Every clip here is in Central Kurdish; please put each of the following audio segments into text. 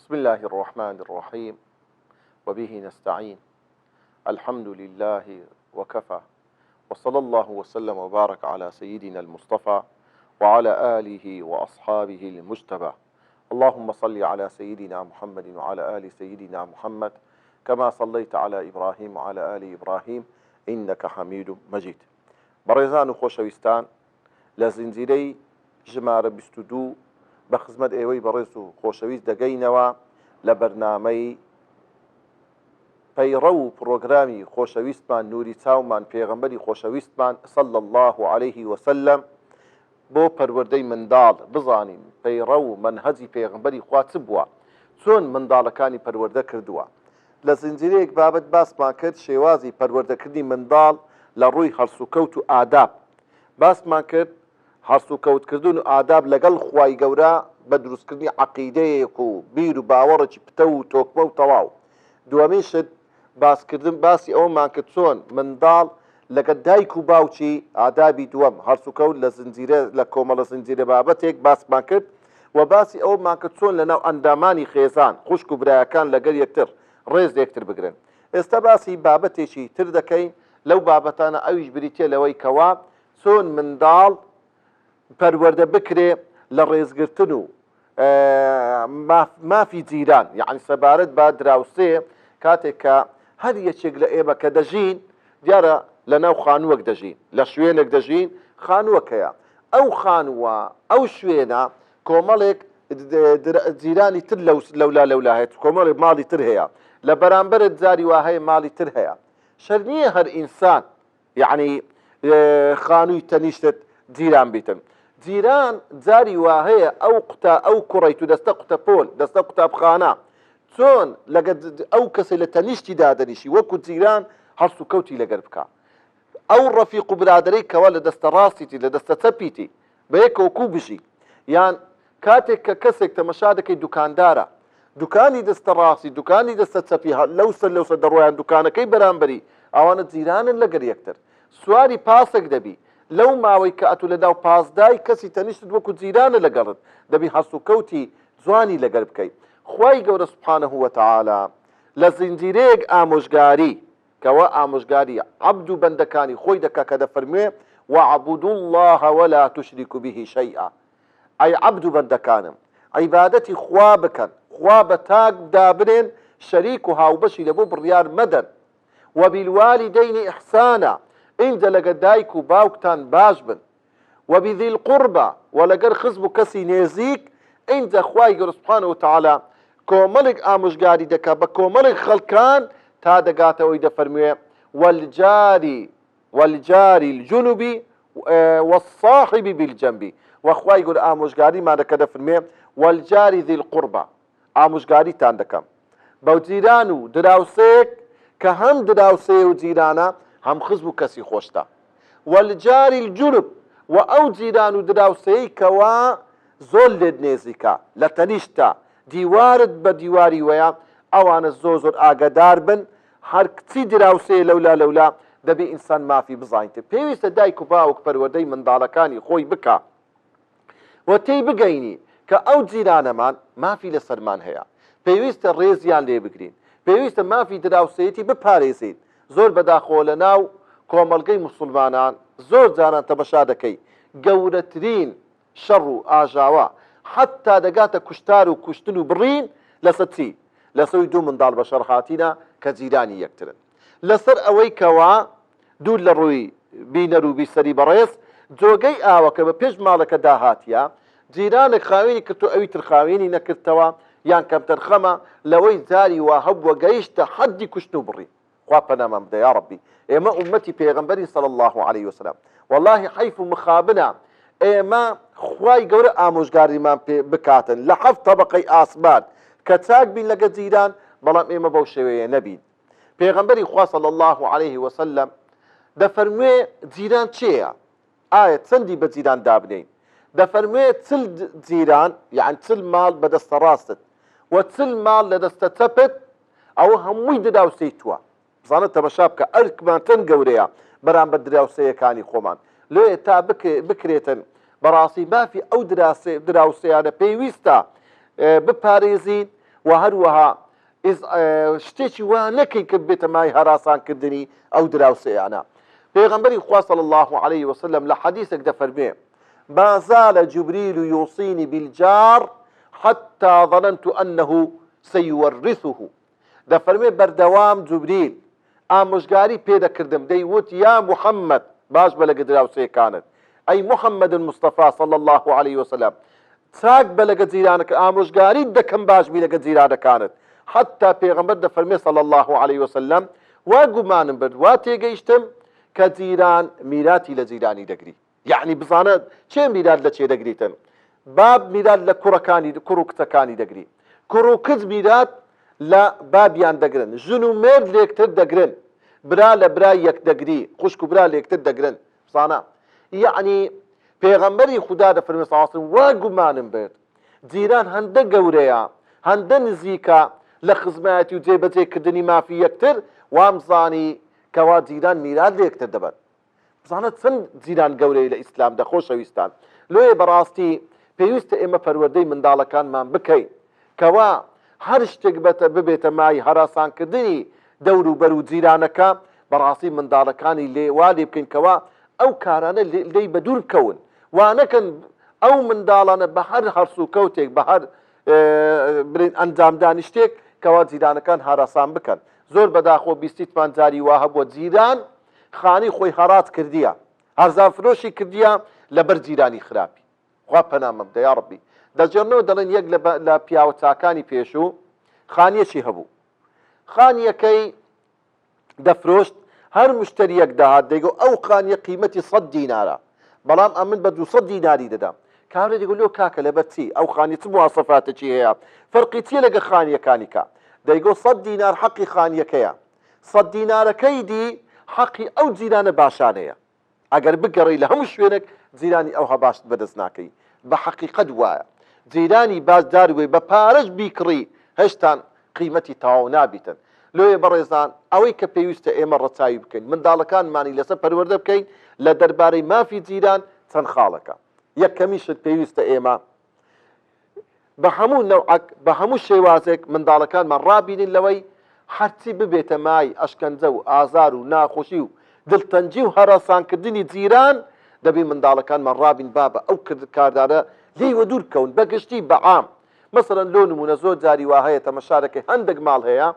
بسم الله الرحمن الرحيم وبه نستعين الحمد لله وكفى وصلى الله وسلم وبارك على سيدنا المصطفى وعلى آله وأصحابه المجتبى اللهم صل على سيدنا محمد وعلى آل سيدنا محمد كما صليت على إبراهيم وعلى آل إبراهيم إنك حميد مجيد بريزان خوشويستان لزنزيري ژمارە 22 بە خزمەت ئێوەی بەڕێز و خۆشەویست دەگەینەوە لە بەرنامەی پەیڕە و پرۆگرامی خۆشەویستمان نوری چاومان پێغەمبەری خۆشەویستمان صلی الله عليه وسلم بۆ پەروەردەی منداڵ بزانین پەیڕە و منهەجی پێغەمبەری خوا چ بووە، چۆن منداڵەکانی پەروەردە کردووە. لە زنجیرەیەک بابەت باسمان کرد شێوازی پەروەردەکردنی منداڵ لە ڕووی هەڵسوکەوت و ئاداب باسمان کرد. هەڵسوکەوتکردن و ئاداب لەگەڵ خوای گەورە بە دروستکردنی عەقیدەیەک و بیر و باوەڕێکی پتە و تۆکمە و تەواو. دووەمین شت باسی ئەومان کرد چۆن منداڵ لەگە دایک و باوکی ئادابی دووەم هەڵسوکەوت لە زنجیرە لە کۆمەڵە زنجیرە بابەتێک باسمان کرد و باسی ئەومان کرد چۆن لەناو ئەندامانی خێزان خوشک و برایەکان لەگەر یەکتر ڕێز یەکتر بگرن. ئێستا باسی بابەتێکی تر دەکەین لەو بابەتانە ئەویش بریتێ لەوەی کەوا چۆن منداڵ پەروەردە بکرێ لە ڕێزگرتن و مافی جیران، یعنی سەبارەت بە دراوسێ کاتێک کە هەر یەکێک لە ئێمە کە دەژین دیارە لە ناو خانووەک دەژین، لە شوێنێک دەژین خانووەکەیە. ئەو خانووە ئەو شوێنە کۆمەڵێک جیرانی تر لەولا هەیە، کۆمەڵێک ماڵی تر هەیە، لە بەرامبەرت جاری وا هەیە ماڵی تر هەیە. شەر نییە هەر ئینسان یعنی خانووی تەنیشتت جیران بیتن. جیران جاری وا هەیە ئەو کوڕی تو دەستە قوتە پۆل دەستە قوتابخانە چۆن لەگە ئەو کەسێک لە تەنیشتی دادەنیشی وەکو جیران هەڵس و کەوتی لەگەر بکە. ئەو ڕەفیق و برادەرەی کەوا لە دەستە ڕاستیتی لە دەستە چەپیتی بە یەکەوە بژی، یان کاتێک کە کەسێک تەمەشا دەکەی دوکاندارە دوکانی دەستە ڕاستی دوکانی دەستە چەپی لەوسە دەڕۆیان دوکانەکەی بەرامبەری ئەوانە جیرانن لەگەر یەکتر. سواری پاسێک دەبی لەو ماوەی کە ئەتو لەداو پازدای کەسی تەنیشتت وەکو جیرانە لەگەڵت دەبی هەست و کەوتی جوانی لەگەر بکەیت. خوای گەورە سوبحانەه وتەعالا لە زنجیرەیەک ئامۆژگاری کەوا ئامۆژگاری عەبد و بەندەکانی خۆی دەکا کە دەفەرموێ وەعبودوا الله ولا تشركوا به شيئا. ئەی عەبد و بەندەکانم عیبادەتی خوا بکەن، خوا بە تاک دابرێن، شەریک و هاوبەشی لەبۆ بڕیار مەدەن. وبالوالدین ئیحسانا اینجا لەگە دایک و باوکتان باش بن. وبذی القربى و لەگەر خزم و کەسی نێزیک اینجا خوای گەورە سوبحانەه وتەعالا کۆمەڵێک ئامۆژگاری دەکا بە کۆمەڵێک خەڵکان تا دەگاتەوەی دەفەرموێ والجاری الجنوبی والصاحب بالجنب. وخوای گەورە ئامۆژگاریمان دەکا دەفەرموێ والجاری ذی القربى ئامۆژگاریتان دەکەم بەو جیران و دراوسێک کە هەم دراوسێ و جیرانە هەم خزم و کەسی خۆشتە. والجاری الجنوب و ئەو جیران و دراوسەیەی کەوا زۆر لێت نێزیکە لە تەنیشتە دیوارت بە دیواری وەیە ئەوانە زۆر ئاگادار بن. هەر کچی دراوسەیە لەولا دەبێ ئینسان مافی بزانیتە. پێویستە دایک و باوک پەروەردەی منداڵەکانی خۆی بکە و تێی بگەینی کە ئەو جیرانەمان مافی لەسەرمان هەیە، پێویستە ڕێزیان لێ بگرین، پێویستە مافی دراوسەیەتی بپارێزین. زۆر بەداخۆ لە ناو کۆمەڵگەی موسڵمانان زۆر جاران تەمەشا دەکەی گەورەترین شەڕ و ئاژاوە حتا دەگاتە کوشتار و کوشتن و بڕین لەسەر چی؟ لەسەوی دوو منداڵ بە شەڕ هاتینە کە جیرانی یەکترن. لەسەر ئەوەی کەوا دوور لە ڕووی بینەر و بیسەری بەڕێز جۆگەی ئاوەکە بە پێش ماڵەکە داهاتیە جیرانێک خاوێنی کرد و ئەوی تر خاوێنی نەکردەوە یان کەمتەرخەمە لەوەی جاری وا هەبووە گەیشتە حەدی کوشتن و بڕی. خوا پەنامان بدە یا ڕەبی. ئێمە ئومەتی پێغەمبەری صلی الله عليه وسلم والله حیف و مخابنە ئێمە خوای گەورە ئامۆژگاریمان پێ بکاتن لە 7 طەبەقەی ئاسمان کە چاک بین لەگە جیران، بەڵام ئێمە بەو شێوەیە نەبین. پێغەمبەری خوا صلی الله عليه وسلم دەفەرموێ جیران چێیە؟ ئایا چەندی بە جیران دابنین؟ دەفەرموێ چل جیران یعنی چل ماڵ بە دەستە ڕاستت و چل ماڵ لە دەستە چەپت ئەوە هەمووی دراوسەی تووە. بزانە تەمەشا بکە ئەرکمانتەن گەورەیە بەرامبەر دراوسەیەکانی خۆمان. لێ تا بکرێتن بەڕاستی مافی ئەو دراوسەیانە پێویستە بپارێزین و هەروەها شتێکی وا نەکەی کە بێتە مای هەراسانکردنی ئەو دراوسەیانە. پێغەمبەری خوا صلی الله عليه وسلم لە حەدیثێک دەفەرمێ ما زال جبريل يوصيني بالجار حتى ظننت أنه سيورثه. دەفەرمێ بەردەوام جوبریل ئامۆژگاری پێدەکردم دەیوت یا محەممەد باش بە لەگە دراوسەیەکانت ئەی محەممەد المستەفا صلی الله عليه وسلم چاک بە لەگە جیرانەکە ئامۆژگاریت دەکەم باشبی لەگە جیرانەکانت. حتا پێغەمبەر دەفەرمێ صلی الله عليه وسلم وا گومانم برد وا تێگەیشتم کە جیران میراتی لە جیرانی دەگری. یعنی بزانە چێ میرات لە چێ دەگریتن؟ باب میرات لە کوڕ و کچەکانی دەگری، کوڕ و کچ میرات لە بابیان دەگرن، ژن و مێرد لە یەکتر دەگرن، برا لە برای یەک دەگری، خوشک و برا لە یەکتر دەگرن. بزانە یعنی پێغەمبەری خوددا دەفەرمێ صلی الله علیه وسلم وا گومانم برد جیران هەندە گەورەیە هەندە نزیکە لە خزمەتی و جێبەجێکردنی مافی یەکتر وامزانی کەوا جیران میرات لە یەکتر دەبن. بزانە چەند جیران گەورەی لە ئیسلامدا خۆشەویستان. لۆیە بەڕاستی پێویستە ئێمە پەروەردەی منداڵەکانمان بکەین کەوا هەر شتێک ببێتە مای هەراسانکردنی دەور و بەر و جیرانەکە بەڕاستی منداڵەکانی وا لێ بکەین کەوا ئەو کارانە لێی بەدوور بکەون وانەکەن ئەو منداڵانە بە هەر هەرس و کەوتێک بە هەر ئەنجامدانی شتێک کەوا جیرانەکان هەراسان بکەن. زۆر بەداخۆ بیستیتمان جاری وا هەبووە جیران خانی خۆی هەڕات کردیە هەرزان فرۆشی کردیە لەبەر جیرانی خراپی. خوا پەنامە بدە یا ڕەبی. دەجێڕنەوە دەڵێن یەک لە پیاوە چاکانی پێشوو خانیەکی هەبوو، خانیەکەی دەفرۆشت هەر مشتریەک داهات دەیگۆ ئەو خانیە قیمەتی 100 دینارە بەڵام ئەمن بە 200 دیناری دەدام. کارێ دەیگۆ لۆ کاکە لەبەر چی ئەو خانی چ مواسەفاتێکی هەیە فەرقی چیە لەگە خانیەکانی کە دەیگۆ 100 دینار حەقی خانیەکەیە 100 دینارەکەی دی حەقی ئەو جیرانە باشانەیە. ئەگەر بگەڕی لە هەموو شوێنێک جیرانی ئەو هەباشت بەدەست ناکەی. بە حەقیقەت وایە جیرانی باشدار وێ بە پارەش بیکڕی هەشتان قیمەتی تەواو نابیتن. لۆیە بەڕێزان ئەوەی کە پێویستە ئێمە ڕەچاوی بکەین منداڵەکانمانی لەسەر پەروەردە بکەین لە دەربارەی مافی جیران چەند خاڵەکە. یەکەمیشت پێویستە ئێمە بە هەموو نەوعەک بە هەموو شێوازێک منداڵەکانمان ڕابینین لەوەی هەرچی ببێتە مای ئەشکەنجە و ئازار و ناخۆشی و دڵتەنجی و هەراسانکردنی جیران دەبێ منداڵەکانمان ڕابین بابە ئەو کاردارە لێیوە دوور بکەون بەگشتی بەعام. مەسەڵەن لۆ نمونە زۆر جاری وا هەیە تەمەشارەکەی هەندێک ماڵ هەیە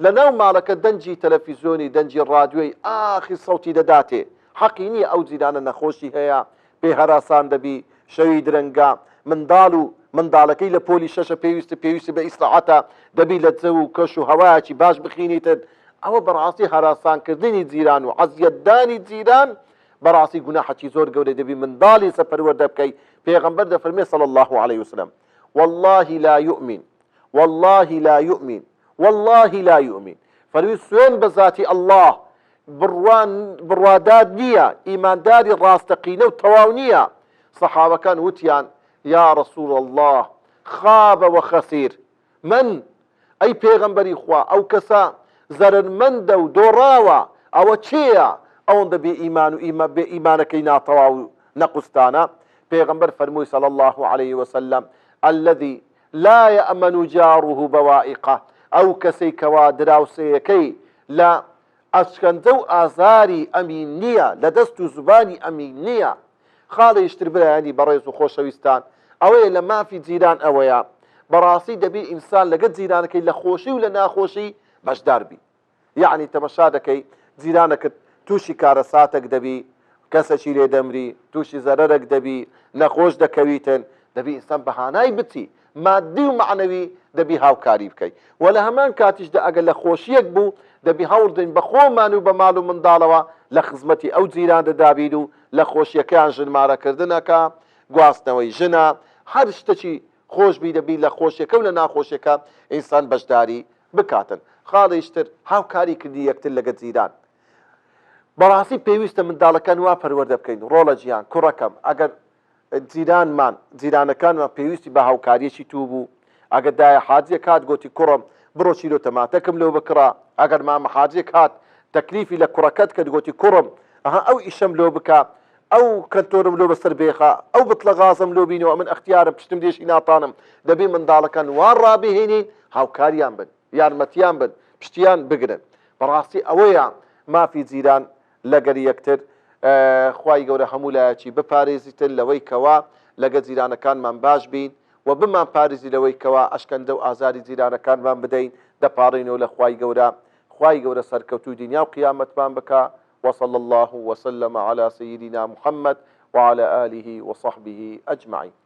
لە ناو ماڵەکە دەنجی تەلەڤیزیۆنی دەنجی ڕادیۆی ئاخی سەوتی دەداتێ حەقی نییە ئەو جیرانە نەخۆشی هەیە پێ هەراسان دەبی شەوی درەنگا منداڵ و منداڵەکەی لە پۆلی شەشە پێویستی بە ئیسراحەتە دەبی لە جەو و کەش و هەوایەکی باش بخینیتت. ئەوە بەڕاستی هەراسانکردنی جیران و عەزیەتدانی جیران بەڕاستی گوناحێکی زۆر گەورەی دەبی منداڵی سەپەروەردە بکەی. پێغەمبەر دەفەرمێ صلی الله عليه وسلم والله لا يؤمن والله لا يؤمن والله لا يؤمن فەرمی سوێن بە ذاتی الله بڕوادار نییە ئیمانداری ڕاستەقینە و تەواو نییە. سەحابەکان وتیان یا رسول الله خاب وخسیر من ئەی پێغەمبەری خوا ئەو کەسە زەرمەندە و دۆڕاوە ئەوە چێیە ئەوەندە بێ ئیمان و بێ ئیمانەکەی ناتەواو و نەقوستانە. پێغەمبەر فەرمووی صلی الله عليه وسلم الذي لا يأمن جاره بوائقه ئەو کەسەی کەوا دراوسەیەکەی لە ئەشکەنجە و ئازاری ئەمین نییە لە دەست و زوبانی ئەمین نییە. خاڵیشتر برایانی بەڕێز و خۆشەویستان ئەوەیە لە مافی جیران ئەوەیە بەڕاستی دەبێ ئینسان لەگەڵ جیرانەکەی لە خۆشی و لە ناخۆشی بەشدار بی. یعنی تەمەشا دەکەی جیرانەکەت تووشی کارەساتێک دەبی کەسێکی لێ دەمری تووشی زەرەرێک دەبی نەخۆش دەکەویتن دەبی ئینسان بەهانای بچی مادی و معنەوی دەبی هاوکاری بکەیت و لە هەمان کاتیشدا ئەگەر لە خۆشیەک بوو دەبی هەوڵدەین بە خۆمان و بە ماڵ و منداڵەوە لە خزمەتی ئەو جیران دەدابین و لە خۆشیەکەیان ژنمارەکردنەکە گواستنەوەی ژنە هەر شتێکی خۆش بی دەبی لە خۆشیەکە و لە ناخۆشیەکە ئینسان بەشداری بکاتن. خاڵیشتر هاوکاری کردی یەکتر لەگە جیران بەڕاستی پێویستە منداڵەکان وا پەروەردە بکەین ڕۆڵە ژیان کوڕەکەم ئەگەر جیرانەکانمان پێویستی بە هاوکاریەکی تو بوو ئەگەر دایە حاجیە کات گوتی کوڕم بڕۆ چیرۆ تەماتەکەم لەو بکڕا ئەگەر مامە حاجیە کات تەکلیفی لە کوڕەکەت کە گوتی کوڕم ئەو ئیشەم لۆ بکە ئەو کەنتۆرم لۆ بەسەر بێخە ئەو بتڵە غازم لۆ بینەوە من ئەختیارە پشتم دێشی ناتانم دەبێ منداڵەکان وا ڕابهێنین هاوکاریان بن یارمەتیان بن پشتیان بگرن بەڕاستی ئەوەیە مافی جیران لەگەر یەکتر خوای گەورە هەموو لایەکی بپارێزیتر لەوەی کەوا لەگە جیرانەکانمان باش بین و بمان پارێزی لەوەی کەوا ئەشکەندە و ئازاری جیرانەکانمان بدەین دەپاڕینەوە لە خوای گەورە سەرکەوتوی دنیا و قیامەتمان بکە وصلى الله وسلم على سيدنا محمد وعلى آله وصحبه أجمعين.